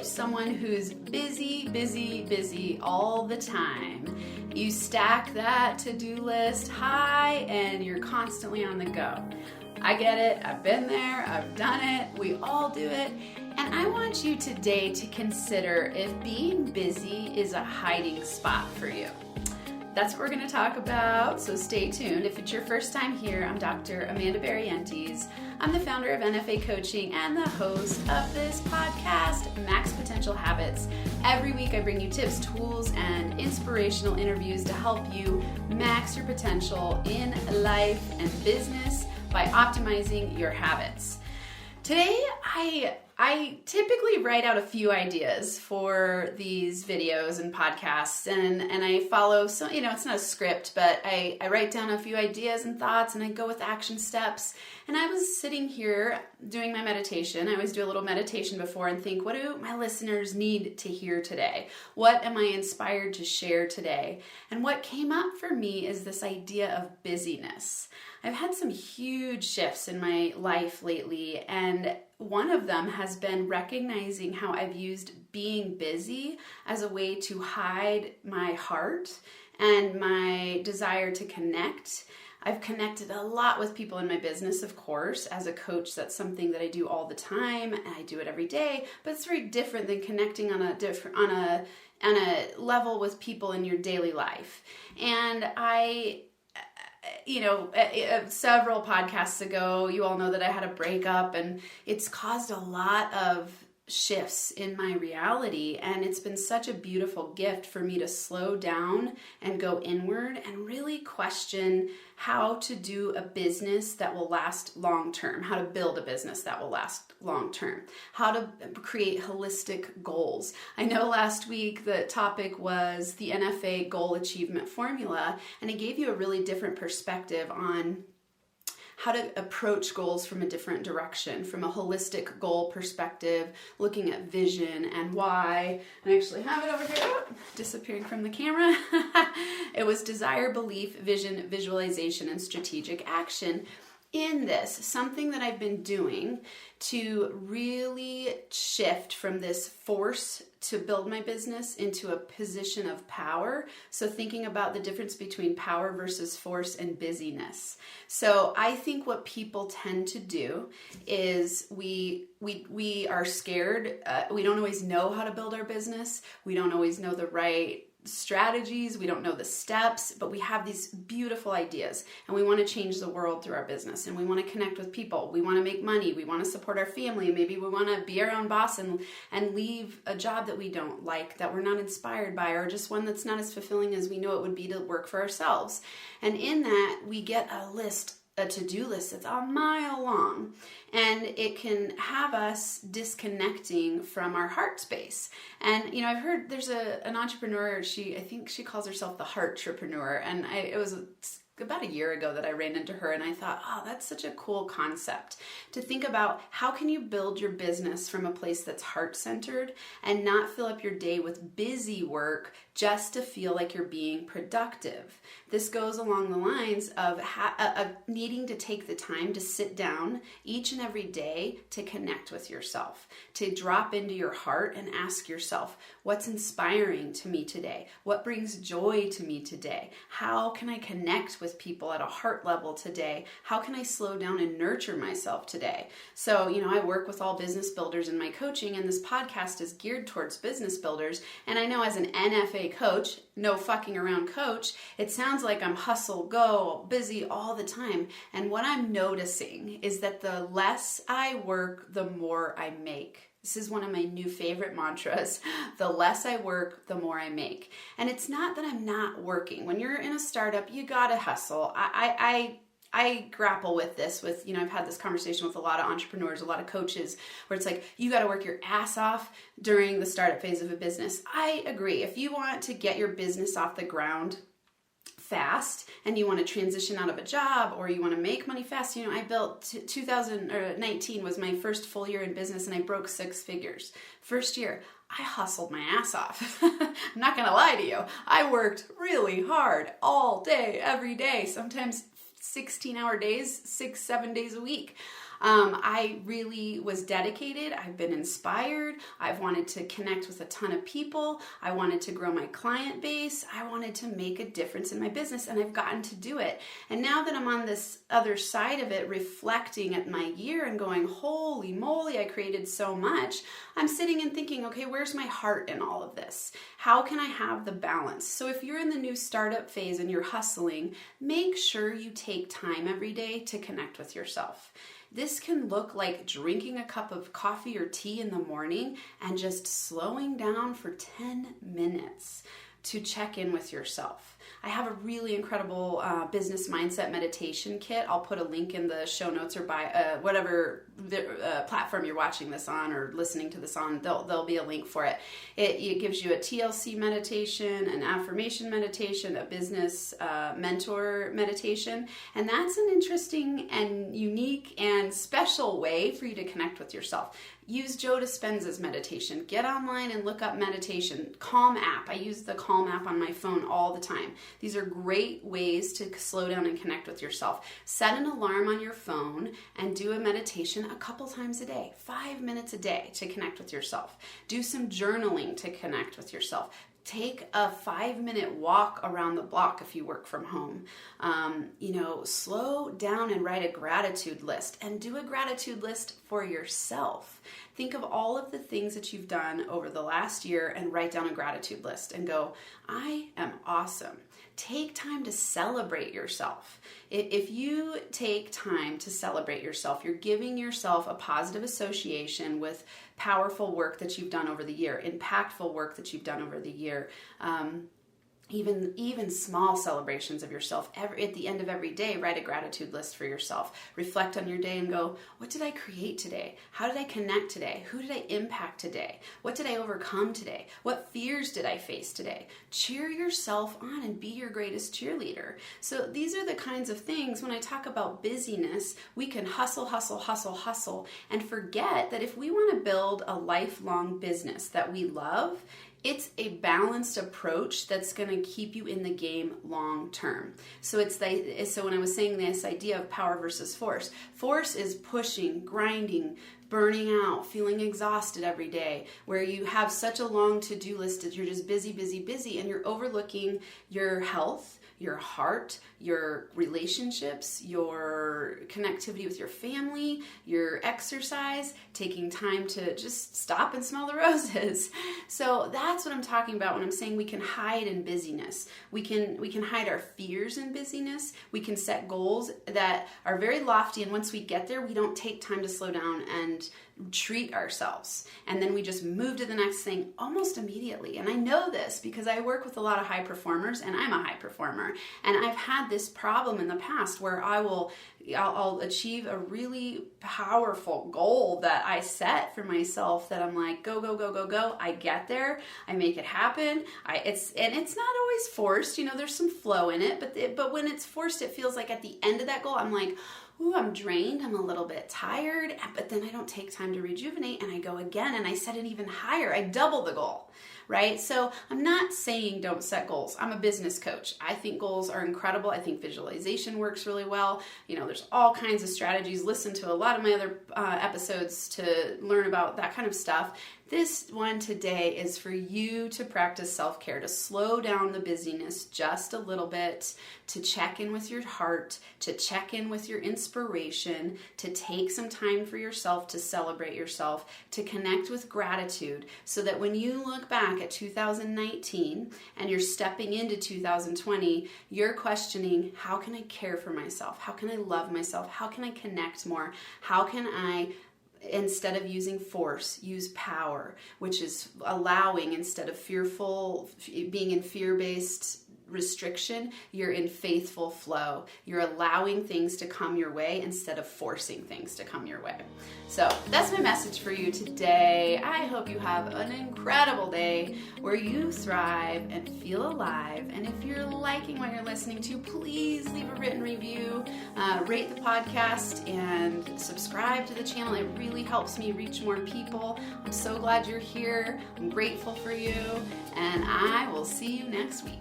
you someone who's busy, busy, busy all the time? You stack that to-do list high and you're constantly on the go. I get it, I've been there, I've done it, we all do it. And I want you today to consider if being busy is a hiding spot for you. That's what we're going to talk about, so stay tuned. If it's your first time here, I'm Dr. Amanda Barrientez. I'm the founder of NFA Coaching and the host of this podcast, Max Potential Habits. Every week I bring you tips, tools, and inspirational interviews to help you max your potential in life and business by optimizing your habits. Today, I typically write out a few ideas for these videos and podcasts, and I follow, so it's not a script, but I write down a few ideas and thoughts, and I go with action steps. And I was sitting here doing my meditation. I always do a little meditation before and think, what do my listeners need to hear today? What am I inspired to share today? And what came up for me is this idea of busyness. I've had some huge shifts in my life lately, and one of them has been recognizing how I've used being busy as a way to hide my heart and my desire to connect. I've connected a lot with people in my business, of course. As a coach, that's something that I do all the time, and I do it every day, but it's very different than connecting on a level with people in your daily life. And several podcasts ago, you all know that I had a breakup, and it's caused a lot of shifts in my reality, and it's been such a beautiful gift for me to slow down and go inward and really question how to do a business that will last long term, how to build a business that will last long term, how to create holistic goals. I know last week the topic was the NFA goal achievement formula, and it gave you a really different perspective on how to approach goals from a different direction, from a holistic goal perspective, looking at vision and why. And I actually have it over here, disappearing from the camera. It was desire, belief, vision, visualization, and strategic action. In this, something that I've been doing to really shift from this force to build my business into a position of power. So thinking about the difference between power versus force and busyness. So I think what people tend to do is we are scared. We don't always know how to build our business. We don't always know the right strategies, we don't know the steps, but we have these beautiful ideas, and we want to change the world through our business, and we want to connect with people, we want to make money, we want to support our family, maybe we want to be our own boss and leave a job that we don't like, that we're not inspired by, or just one that's not as fulfilling as we know it would be to work for ourselves. And in that, we get a to-do list that's a mile long, and it can have us disconnecting from our heart space. And I've heard there's an entrepreneur, I think she calls herself the Heartrepreneur, and it was about a year ago that I ran into her, and I thought, that's such a cool concept to think about. How can you build your business from a place that's heart-centered and not fill up your day with busy work just to feel like you're being productive? This goes along the lines of needing to take the time to sit down each and every day to connect with yourself, to drop into your heart and ask yourself, what's inspiring to me today? What brings joy to me today? How can I connect with people at a heart level today? How can I slow down and nurture myself today? So, I work with all business builders in my coaching, and this podcast is geared towards business builders. And I know as an NFA coach, no fucking around coach, it sounds like I'm hustle, go, busy all the time. And what I'm noticing is that the less I work, the more I make. This is one of my new favorite mantras. The less I work, the more I make. And it's not that I'm not working. When you're in a startup, you gotta hustle. I grapple with this I've had this conversation with a lot of entrepreneurs, a lot of coaches, where it's like, you got to work your ass off during the startup phase of a business. I agree. If you want to get your business off the ground fast and you want to transition out of a job, or you want to make money fast, I built 2019 was my first full year in business, and I broke 6 figures. First year, I hustled my ass off. I'm not going to lie to you. I worked really hard all day, every day, sometimes 16-hour days, 6-7 days a week. I really was dedicated. I've been inspired. I've wanted to connect with a ton of people. I wanted to grow my client base. I wanted to make a difference in my business, and I've gotten to do it. And now that I'm on this other side of it, reflecting at my year and going, holy moly, I created so much, I'm sitting and thinking, okay, where's my heart in all of this? How can I have the balance? So if you're in the new startup phase and you're hustling, make sure you take time every day to connect with yourself. This can look like drinking a cup of coffee or tea in the morning and just slowing down for 10 minutes to check in with yourself. I have a really incredible business mindset meditation kit. I'll put a link in the show notes or by whatever platform you're watching this on or listening to this on. There'll be a link for it. It gives you a TLC meditation, an affirmation meditation, a business mentor meditation. And that's an interesting and unique and special way for you to connect with yourself. Use Joe Dispenza's meditation. Get online and look up meditation. Calm app. I use the Calm app on my phone all the time. These are great ways to slow down and connect with yourself. Set an alarm on your phone and do a meditation a couple times a day, 5 minutes a day to connect with yourself. Do some journaling to connect with yourself. Take a 5-minute walk around the block if you work from home. Slow down and write a gratitude list, and do a gratitude list for yourself. Think of all of the things that you've done over the last year and write down a gratitude list and go, I am awesome. Take time to celebrate yourself. If you take time to celebrate yourself, you're giving yourself a positive association with powerful work that you've done over the year, impactful work that you've done over the year. Even small celebrations of yourself. At the end of every day, write a gratitude list for yourself. Reflect on your day and go, what did I create today? How did I connect today? Who did I impact today? What did I overcome today? What fears did I face today? Cheer yourself on and be your greatest cheerleader. So these are the kinds of things, when I talk about busyness, we can hustle, and forget that if we want to build a lifelong business that we love, it's a balanced approach that's going to keep you in the game long term. So when I was saying this idea of power versus force is pushing, grinding, burning out, feeling exhausted every day, where you have such a long to-do list that you're just busy, and you're overlooking your health, your heart, your relationships, your connectivity with your family, your exercise, taking time to just stop and smell the roses. So that's what I'm talking about when I'm saying we can hide in busyness. We can hide our fears in busyness. We can set goals that are very lofty, and once we get there, we don't take time to slow down and treat ourselves. And then we just move to the next thing almost immediately. And I know this because I work with a lot of high performers, and I'm a high performer. And I've had this problem in the past where I'll achieve a really powerful goal that I set for myself that I'm like, go. I get there. I make it happen. It's not always forced. There's some flow in it, but when it's forced, it feels like at the end of that goal, I'm like, ooh, I'm drained, I'm a little bit tired, but then I don't take time to rejuvenate, and I go again, and I set it even higher. I double the goal, right? So I'm not saying don't set goals. I'm a business coach. I think goals are incredible. I think visualization works really well. There's all kinds of strategies. Listen to a lot of my other episodes to learn about that kind of stuff. This one today is for you to practice self-care, to slow down the busyness just a little bit, to check in with your heart, to check in with your inspiration, to take some time for yourself, to celebrate yourself, to connect with gratitude, so that when you look back at 2019 and you're stepping into 2020, you're questioning, how can I care for myself? How can I love myself? How can I connect more? How can I, instead of using force, use power, which is allowing, instead of being in fear-based restriction, you're in faithful flow. You're allowing things to come your way instead of forcing things to come your way. So that's my message for you today. I hope you have an incredible day where you thrive and feel alive. And if you're liking what you're listening to, please leave a written review, rate the podcast, and subscribe to the channel. It really helps me reach more people. I'm so glad you're here. I'm grateful for you, and I will see you next week.